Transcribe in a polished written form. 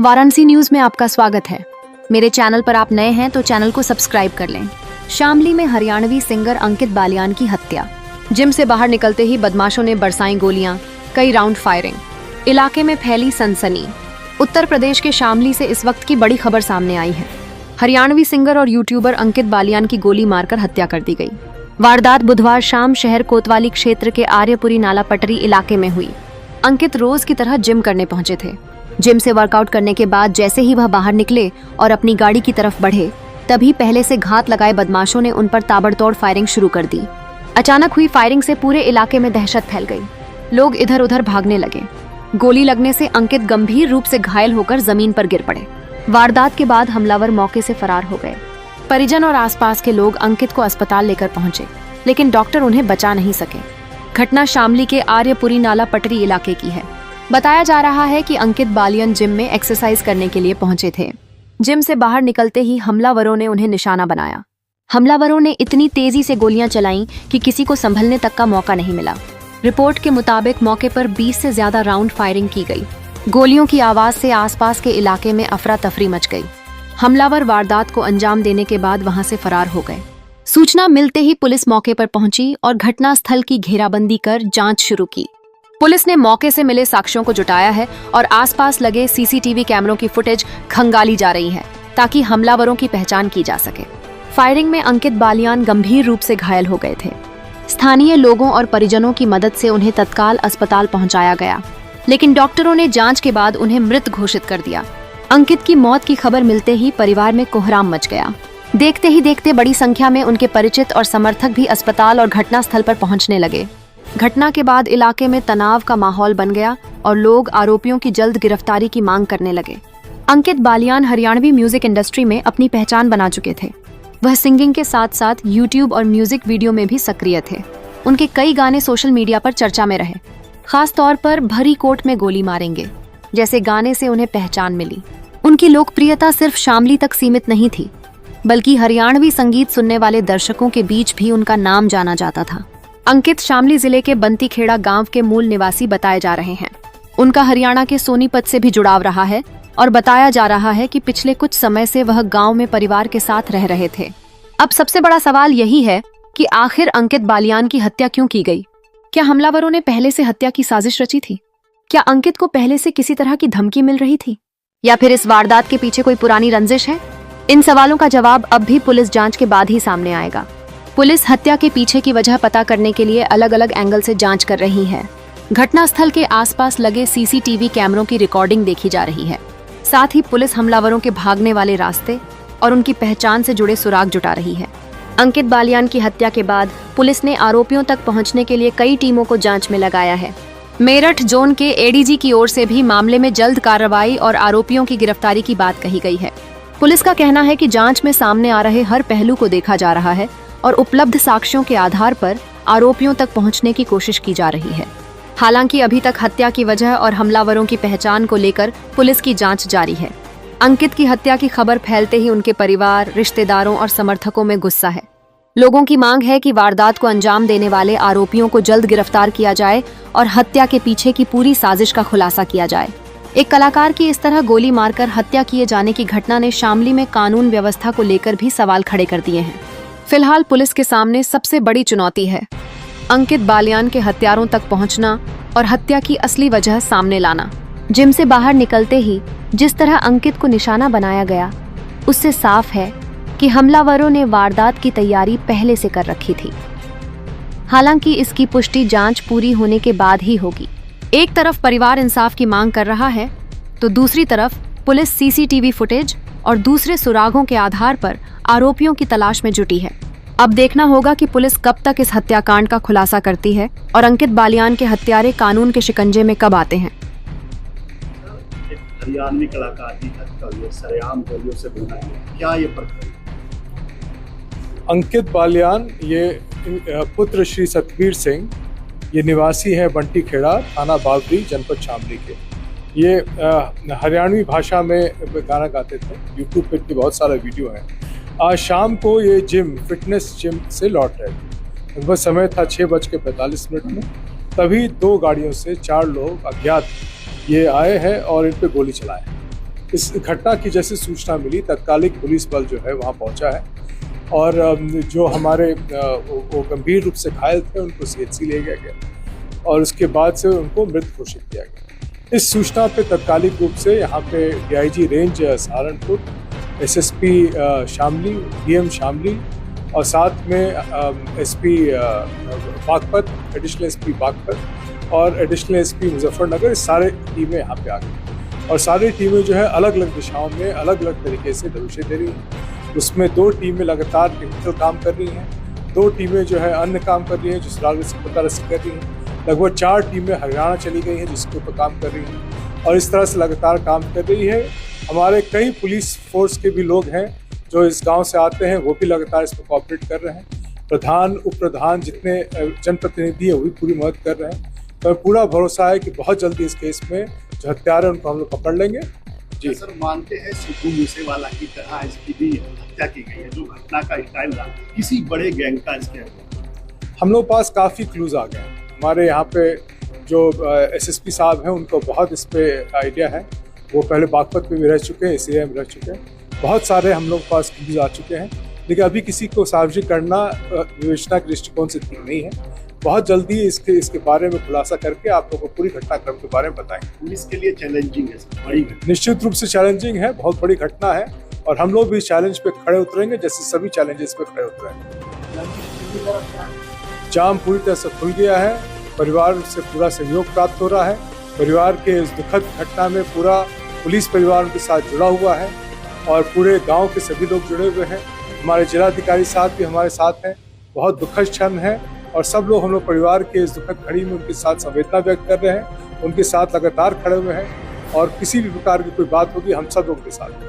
Varanasi news में आपका स्वागत है। मेरे चैनल पर आप नए हैं तो चैनल को सब्सक्राइब कर लें। शामली में हरियाणवी सिंगर अंकित बालियान की हत्या। जिम से बाहर निकलते ही बदमाशों ने बरसाई गोलियां, कई राउंड फायरिंग। इलाके में फैली सनसनी। उत्तर प्रदेश के शामली से इस वक्त की बड़ी खबर सामने आई है। हरियाणवी सिंगर और यूट्यूबर अंकित बालियान की गोली मारकर हत्या कर दी गई। वारदात बुधवार शाम शहर कोतवाली क्षेत्र के आर्यपुरी नाला पटरी इलाके में हुई। अंकित रोज की तरह जिम करने पहुंचे थे। जिम से वर्कआउट करने के बाद जैसे ही वह बाहर निकले और अपनी गाड़ी की तरफ बढ़े, तभी पहले से घात लगाए बदमाशों ने उन पर ताबड़तोड़ फायरिंग शुरू कर दी। अचानक हुई फायरिंग से पूरे इलाके में दहशत फैल गई। लोग इधर उधर भागने लगे। गोली लगने से अंकित गंभीर रूप से घायल होकर जमीन पर गिर पड़े। वारदात के बाद हमलावर मौके से फरार हो गए। परिजन और आसपास के लोग अंकित को अस्पताल लेकर पहुंचे, लेकिन डॉक्टर उन्हें बचा नहीं सके। घटना शामली के आर्यपुरी नाला पटरी इलाके की है। बताया जा रहा है कि अंकित बालियान जिम में एक्सरसाइज करने के लिए पहुंचे थे। जिम से बाहर निकलते ही हमलावरों ने उन्हें निशाना बनाया। हमलावरों ने इतनी तेजी से गोलियां चलाईं कि किसी को संभलने तक का मौका नहीं मिला। रिपोर्ट के मुताबिक मौके पर 20 से ज्यादा राउंड फायरिंग की गई। गोलियों की आवाज से आसपास के इलाके में अफरा तफरी मच गई। हमलावर वारदात को अंजाम देने के बाद वहां से फरार हो गए। सूचना मिलते ही पुलिस मौके पर पहुंची और घटनास्थल की घेराबंदी कर जांच शुरू की। पुलिस ने मौके से मिले साक्ष्यों को जुटाया है और आसपास लगे सीसीटीवी कैमरों की फुटेज खंगाली जा रही है ताकि हमलावरों की पहचान की जा सके। फायरिंग में अंकित बालियान गंभीर रूप से घायल हो गए थे। स्थानीय लोगों और परिजनों की मदद से उन्हें तत्काल अस्पताल पहुंचाया गया, लेकिन डॉक्टरों ने जांच के बाद उन्हें मृत घोषित कर दिया। अंकित की मौत की खबर मिलते ही परिवार में कोहराम मच गया। देखते ही देखते बड़ी संख्या में उनके परिचित और समर्थक भी अस्पताल और घटनास्थल पर पहुंचने लगे। घटना के बाद इलाके में तनाव का माहौल बन गया और लोग आरोपियों की जल्द गिरफ्तारी की मांग करने लगे। अंकित बालियान हरियाणवी म्यूजिक इंडस्ट्री में अपनी पहचान बना चुके थे। वह सिंगिंग के साथ साथ यूट्यूब और म्यूजिक वीडियो में भी सक्रिय थे। उनके कई गाने सोशल मीडिया पर चर्चा में रहे। खास तौर पर भरी कोट में गोली मारेंगे जैसे गाने से उन्हें पहचान मिली। उनकी लोकप्रियता सिर्फ शामली तक सीमित नहीं थी, बल्कि हरियाणवी संगीत सुनने वाले दर्शकों के बीच भी उनका नाम जाना जाता था। अंकित शामली जिले के बंतीखेड़ा गांव के मूल निवासी बताए जा रहे हैं। उनका हरियाणा के सोनीपत से भी जुड़ाव रहा है और बताया जा रहा है कि पिछले कुछ समय से वह गांव में परिवार के साथ रह रहे थे। अब सबसे बड़ा सवाल यही है कि आखिर अंकित बालियान की हत्या क्यों की गई? क्या हमलावरों ने पहले से हत्या की साजिश रची थी? क्या अंकित को पहले से किसी तरह की धमकी मिल रही थी, या फिर इस वारदात के पीछे कोई पुरानी रंजिश है? इन सवालों का जवाब अब भी पुलिस जांच के बाद ही सामने आएगा। पुलिस हत्या के पीछे की वजह पता करने के लिए अलग अलग एंगल से जांच कर रही है। घटनास्थल के आसपास लगे सीसीटीवी कैमरों की रिकॉर्डिंग देखी जा रही है। साथ ही पुलिस हमलावरों के भागने वाले रास्ते और उनकी पहचान से जुड़े सुराग जुटा रही है। अंकित बालियान की हत्या के बाद पुलिस ने आरोपियों तक पहुंचने के लिए कई टीमों को जांच में लगाया है। मेरठ जोन के एडीजी की ओर से भी मामले में जल्द कार्रवाई और आरोपियों की गिरफ्तारी की बात कही गई है। पुलिस का कहना है कि जांच में सामने आ रहे हर पहलू को देखा जा रहा है और उपलब्ध साक्ष्यों के आधार पर आरोपियों तक पहुंचने की कोशिश की जा रही है। हालांकि अभी तक हत्या की वजह और हमलावरों की पहचान को लेकर पुलिस की जांच जारी है। अंकित की हत्या की खबर फैलते ही उनके परिवार, रिश्तेदारों और समर्थकों में गुस्सा है। लोगों की मांग है कि वारदात को अंजाम देने वाले आरोपियों को जल्द गिरफ्तार किया जाए और हत्या के पीछे की पूरी साजिश का खुलासा किया जाए। एक कलाकार की इस तरह गोली मारकर हत्या किए जाने की घटना ने शामली में कानून व्यवस्था को लेकर भी सवाल खड़े कर दिए हैं। फिलहाल पुलिस के सामने सबसे बड़ी चुनौती है अंकित बालियान के हत्यारों तक पहुंचना और हत्या की असली वजह सामने लाना। जिम से बाहर निकलते ही जिस तरह अंकित को निशाना बनाया गया, उससे साफ है कि हमलावरों ने वारदात की तैयारी पहले से कर रखी थी। हालांकि इसकी पुष्टि जांच पूरी होने के बाद ही होगी। एक तरफ परिवार इंसाफ की मांग कर रहा है, तो दूसरी तरफ पुलिस सीसीटीवी फुटेज और दूसरे सुरागों के आधार पर आरोपियों की तलाश में जुटी है। अब देखना होगा कि पुलिस कब तक इस हत्याकांड का खुलासा करती है और अंकित बालियान के हत्यारे कानून के शिकंजे में कब आते हैं। हरियाणवी कलाकार की हत्या हुई है, सरेआम गोलियों से भूना है, क्या ये प्रक्रिया? अंकित बालियान ये पुत्र श्री सतबीर सिंह, ये निवासी है बंटीखेड़ा, थाना बावरी, जनपद शामली के। ये हरियाणवी भाषा में गाना गाते थे। यूट्यूब पे इनके बहुत सारा वीडियो है। आज शाम को ये फिटनेस जिम से लौट रहे थे। लगभग समय था 6:45 में। तभी 2 गाड़ियों से 4 लोग अज्ञात ये आए हैं और इन पे गोली चलाए। इस घटना की जैसे सूचना मिली तत्कालिक पुलिस बल जो है वहाँ पहुँचा है और जो हमारे वो गंभीर रूप से घायल थे उनको सीएचसी ले गया और उसके बाद से उनको मृत घोषित किया गया। इस सूचना पे तत्कालिक रूप से यहाँ पे DIG range Saharanpur, SSP Shamli, DM Shamli और साथ में SP Baghpat, additional SP Baghpat और एडिशनल एसपी मुजफ्फरनगर, सारे टीमें यहाँ पे आ गई और सारी टीमें जो है अलग अलग दिशाओं में अलग अलग तरीके से दबिशें दे रही हैं। उसमें 2 टीमें लगातार टेक्निकल काम कर रही हैं, 2 टीमें जो है अन्य काम कर रही हैं जो सुराग से पता रसी कर रही हैं, लगभग 4 टीमें हरियाणा चली गई हैं जिसके ऊपर काम कर रही हैं और इस तरह से लगातार काम कर रही है। हमारे कई पुलिस फोर्स के भी लोग हैं जो इस गांव से आते हैं, वो भी लगातार इसमें कोऑपरेट कर रहे हैं। प्रधान, उप प्रधान, जितने जनप्रतिनिधि हैं वो भी पूरी मदद कर रहे हैं। तो पूरा भरोसा है कि बहुत जल्दी इस केस में जो हत्यारे हैं उनको हम लोग पकड़ लेंगे। जी सर, मानते हैं सिद्धू मूसेवाला की तरह इसकी भी हत्या की गई है, जो घटना का टाइम था किसी बड़े गैंग का इसके हम लोग पास काफ़ी क्लूज आ गए हैं। हमारे यहाँ पे जो एसएसपी साहब हैं उनको बहुत इस पे आइडिया है, वो पहले बागपत पे भी रह चुके हैं, सीए में रह चुके हैं, बहुत सारे हम लोग पास क्लूज आ चुके हैं, लेकिन अभी किसी को सार्वजनिक करना विवेचना के दृष्टिकोण से ठीक नहीं है। बहुत जल्दी इसके बारे में खुलासा करके आप लोगों को पूरी घटनाक्रम के बारे में बताएंगे। पुलिस के लिए चैलेंजिंग है सर, बड़ी घटना। निश्चित रूप से चैलेंजिंग है, बहुत बड़ी घटना है और हम लोग भी इस चैलेंज पे खड़े उतरेंगे जैसे सभी चैलेंजेस पे खड़े उतरेंगे। जाम पूरी तरह से खुल गया है, परिवार से पूरा सहयोग प्राप्त हो रहा है, परिवार के इस दुखद घटना में पूरा पुलिस परिवार उनके साथ जुड़ा हुआ है और पूरे गाँव के सभी लोग जुड़े हुए हैं। हमारे जिलाधिकारी साहब भी हमारे साथ हैं। बहुत दुखद क्षण है और सब लोग हम लोग परिवार के इस दुखद घड़ी में उनके साथ संवेदना व्यक्त कर रहे हैं, उनके साथ लगातार खड़े हुए हैं और किसी भी प्रकार की कोई बात होगी हम सब लोग के साथ हैं।